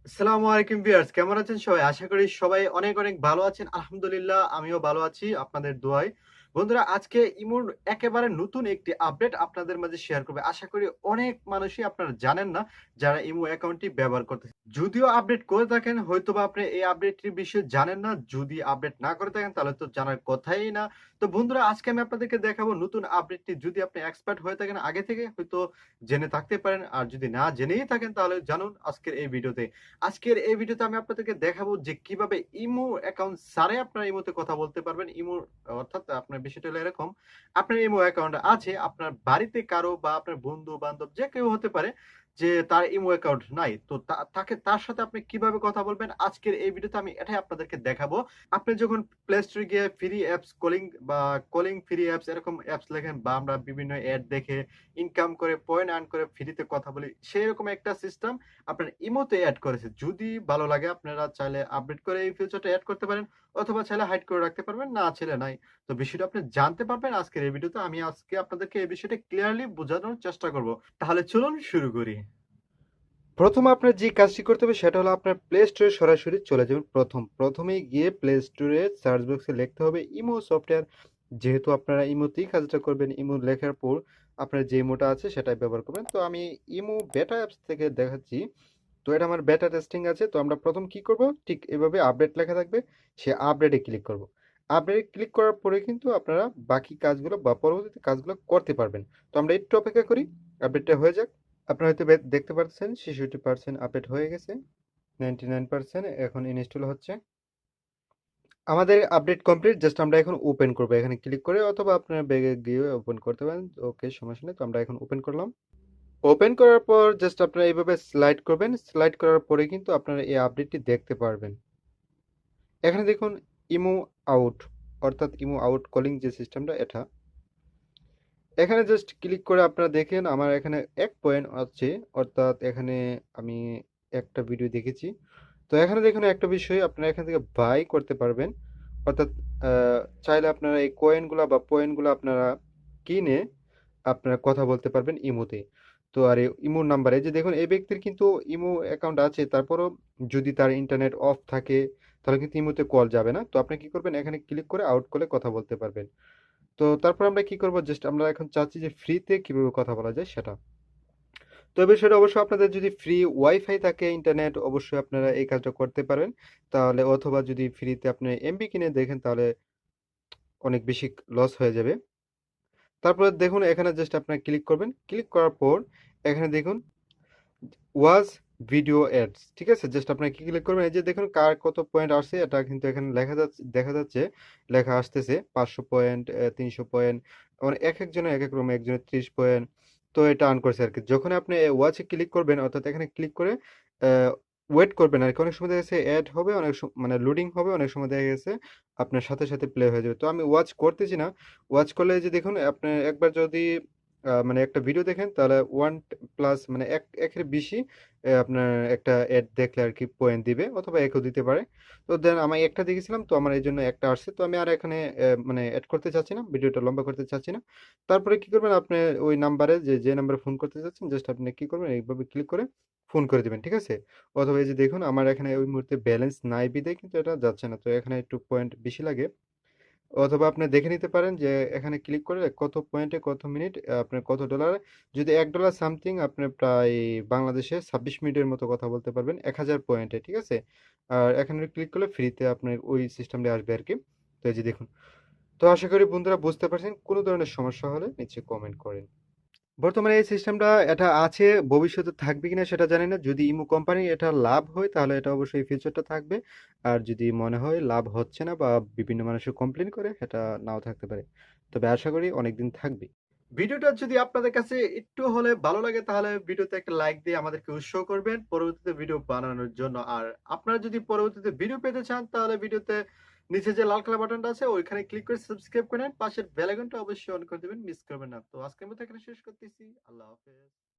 আসসালামু আলাইকুম ভিউয়ার্স, কেমন আছেন সবাই? আশা করি সবাই অনেক অনেক ভালো আছেন। আলহামদুলিল্লাহ আমিও ভালো আছি আপনাদের দোয়ায়। বন্ধুরা, আজকে ইমুর একেবারে নতুন একটি আপডেট আপনাদের মাঝে শেয়ার করব। আশা করি অনেক মানুষই আপনারা জানেন না যারা ইমো অ্যাকাউন্টটি ব্যবহার করতেছে। যদিও আপডেট করে থাকেন হয়তোবা আপনি এই আপডেটটির বিষয়ে জানেন না। যদি আপডেট না করে থাকেন তাহলে তো জানার কথাই না। তো বন্ধুরা, আজকে আমি আপনাদেরকে দেখাবো নতুন আপডেটটি। যদি আপনি এক্সপার্ট হয়ে থাকেন আগে থেকে হয়তো জেনে থাকতে পারেন। আর যদি না জেনেই থাকেন তাহলে জানুন আজকের এই ভিডিওতে। আজকের এই ভিডিওতে আমি আপনাদেরকে দেখাবো যে কিভাবে ইমো অ্যাকাউন্ট ছাড়াই আপনারা ইমোতে কথা বলতে পারবেন। ইমো অর্থাৎ আপনার বিষয়টা হলো এরকম, আপনার ইমো অ্যাকাউন্ট আছে, আপনার বাড়িতে কারো বা আপনার বন্ধু-বান্ধব যে কেউ হতে পারে যে তার ইমো অ্যাকাউন্ট নাই। তো তাকে তার সাথে আপনি কিভাবে কথা বলবেন আজকের এই ভিডিওতে আমি এটাই আপনাদেরকে দেখাবো। আপনি যখন প্লে স্টোরে গিয়ে ফ্রি অ্যাপস কলিং বা কলিং ফ্রি অ্যাপস এরকম অ্যাপস লেখেন বা আমরা বিভিন্ন অ্যাড দেখে ইনকাম করে পয়েন্ট আর্ন করে ফ্রিতে কথা বলি, সেরকম একটা সিস্টেম আপনার ইমোতে এড করেছে। যদি ভালো লাগে আপনারা চাইলে আপডেট করে এই ফিউচারটা এড করতে পারেন অথবা চাইলে হাইড করে রাখতে পারবেন, না চাইলে নাই। তো বিষয়টা আপনি জানতে পারবেন আজকের এই ভিডিওতে। আমি আজকে আপনাদেরকে এই বিষয়টা ক্লিয়ারলি বোঝানোর চেষ্টা করব। তাহলে চলুন শুরু করি। প্রথম আপনার যে কাজটি করতে হবে সেটা হলো আপনার প্লে স্টোরে সরাসরি চলে যাবেন। প্রথমেই গিয়ে প্লে স্টোরে সার্চ বক্সে লিখতে হবে ইমো সফটওয়্যার। যেহেতু আপনারা ইমোতেই কাজটা করবেন, ইমো লেখার পর আপনার যে ইমোটা আছে সেটাই ব্যবহার করবেন। তো আমি ইমো বেটা অ্যাপস থেকে দেখাচ্ছি। তো এটা আমার বেটা টেস্টিং আছে। তো আমরা প্রথম কি করব, ঠিক এভাবে আপডেট লেখা থাকবে, সে আপডেটে ক্লিক করব। আপডেটে ক্লিক করার পরে কিন্তু আপনারা বাকি কাজগুলো বা পরবর্তীতে কাজগুলো করতে পারবেন। তো আমরা একটু অপেক্ষা করি, আপডেটটা হয়ে যাক। আপনারা হয়তো দেখতে পাচ্ছেন 66% আপডেট হয়ে গেছে, 99% এখন ইনস্টল হচ্ছে। আমাদের আপডেট কমপ্লিট, জাস্ট আমরা এখন ওপেন করব। এখানে ক্লিক করে অথবা আপনার ব্যাগে গিয়ে ওপেন করতে পারেন। ওকে, সমস্যা নেই। তো আমরা এখন ওপেন করলাম। ওপেন করার পর জাস্ট আপনারা এইভাবে স্লাইড করবেন। স্লাইড করার পরে কিন্তু আপনারা এই আপডেটটি দেখতে পারবেন। এখানে দেখুন ইমো আউট, অর্থাৎ ইমো আউট কলিং যে সিস্টেমটা এটা। এখানে জাস্ট ক্লিক করে আপনারা দেখেন আমার এখানে 1 পয়েন্ট আছে, অর্থাৎ এখানে আমি একটা ভিডিও দেখেছি। তো এখানে দেখুন একটা বিষয়, আপনারা এখান থেকে বাই করতে পারবেন। অর্থাৎ চাইলে আপনারা এই কয়েনগুলা বা পয়েন্টগুলো আপনারা কিনে আপনারা কথা বলতে পারবেন ইমোতে। তো আর এই ইমোর নাম্বার, এই যে দেখুন এই ব্যক্তির কিন্তু ইমো অ্যাকাউন্ট আছে, তারপরও যদি তার ইন্টারনেট অফ থাকে তাহলে কিন্তু ইমোতে কল যাবে না। তো আপনি কি করবেন, এখানে ক্লিক করে আউট করলে কথা বলতে পারবেন। তো তারপর আমরা কি করব, জাস্ট আমরা এখন চাচ্ছি যে ফ্রিতে কিভাবে কথা বলা যায় সেটা। তো এই বিষয়টা অবশ্যই আপনাদের যদি ফ্রি ওয়াইফাই থাকে ইন্টারনেট, অবশ্যই আপনারা এই কাজটা করতে পারবেন। তাহলে অথবা যদি ফ্রিতে আপনি এমবি কিনে দেখেন তাহলে অনেক বেশি লস হয়ে যাবে। তারপরে দেখুন এখানে জাস্ট আপনারা ক্লিক করবেন। ক্লিক করার পর এখানে দেখুন ওয়াজ ভিডিও অ্যাডস, ঠিক আছে? জাস্ট আপনারা কি ক্লিক করবেন, এই যে দেখুন কার কত পয়েন্ট আসছে এটা কিন্তু এখানে লেখা যাচ্ছে, দেখা যাচ্ছে, লেখা আসতেছে 500 পয়েন্ট, 300 পয়েন্ট। মানে এক একজনের এক এক রকম, একজনের 30 পয়েন্ট। তো এটা আর্ন করছে আর কি। যখন আপনি ওয়াচে ক্লিক করবেন অর্থাৎ এখানে ক্লিক করে ওয়েট করবেন আর কি। অনেক সময় দেখা গেছে অ্যাড হবে, অনেক মানে লোডিং হবে, অনেক সময় দেখা গেছে আপনার সাথে সাথে প্লে হয়ে যাবে। তো আমি ওয়াচ করতেছি না। ওয়াচ করলে এই যে দেখুন আপনি একবার যদি মানে একটা ভিডিও দেখেন তাহলে 1 প্লাস মানে একের বেশি আপনার একটা অ্যাড দেখলে আর কি পয়েন্ট দিবে, অথবা একও দিতে পারে। তো দেন আমি একটা দেখেছিলাম, তো আমার এই জন্য একটা আসছে। তো আমি আর এখানে মানে অ্যাড করতে চাচ্ছি না, ভিডিওটা লম্বা করতে চাচ্ছি না। তারপরে কি করবেন, আপনি ওই নাম্বারে যে নাম্বারে ফোন করতে চাচ্ছেন জাস্ট আপনি কি করবেন, এইভাবে ক্লিক করে ফোন করে দিবেন, ঠিক আছে? অথবা এই যে দেখুন আমার এখানে ওই মুহূর্তে ব্যালেন্স নাই বিধায় কিন্তু এটা যাচ্ছে না। তো এখানে একটু পয়েন্ট বেশি লাগে। অথবা আপনি দেখে নিতে পারেন যে এখানে ক্লিক করে কত পয়েন্টে কত মিনিট, আপনার কত ডলারে। যদি $1 সামথিং আপনি প্রায় বাংলাদেশে 26 মিনিটের মতো কথা বলতে পারবেন 1000 পয়েন্টে, ঠিক আছে? আর এখানে ক্লিক করলে ফ্রিতে আপনার ওই সিস্টেমটা আসবে আর কি। তো এই যে দেখুন। তো আশা করি বন্ধুরা বুঝতে পারছেন। কোনো ধরনের সমস্যা হলে নিচে কমেন্ট করেন। বর্তমানে এই সিস্টেমটা এটা আছে, ভবিষ্যতে থাকবে কিনা সেটা জানি না। যদি ইমো কোম্পানি এটা লাভ হয় তাহলে এটা অবশ্যই ফিউচারটা থাকবে। আর যদি মনে হয় লাভ হচ্ছে না বা বিভিন্ন মানুষের কমপ্লেন করে, এটা নাও থাকতে পারে। তবে আশা করি অনেকদিন থাকবে। ভিডিওটা যদি আপনাদের কাছে একটু হলে ভালো লাগে তাহলে ভিডিওতে একটা লাইক দিয়ে আমাদেরকে উৎসাহ করবেন পরবর্তীতে ভিডিও বানানোর জন্য। আর আপনারা যদি পরবর্তীতে ভিডিও পেতে চান তাহলে ভিডিওতে নিচে যে লাল কালার বাটনটা আছে ওইখানে ক্লিক করে সাবস্ক্রাইব করে নেন, পাশের বেল আইকনটা অবশ্যই অন করে দিবেন, মিস করবেন না। তো আজকের মতো এখানে শেষ করতেছি। আল্লাহ হাফেজ।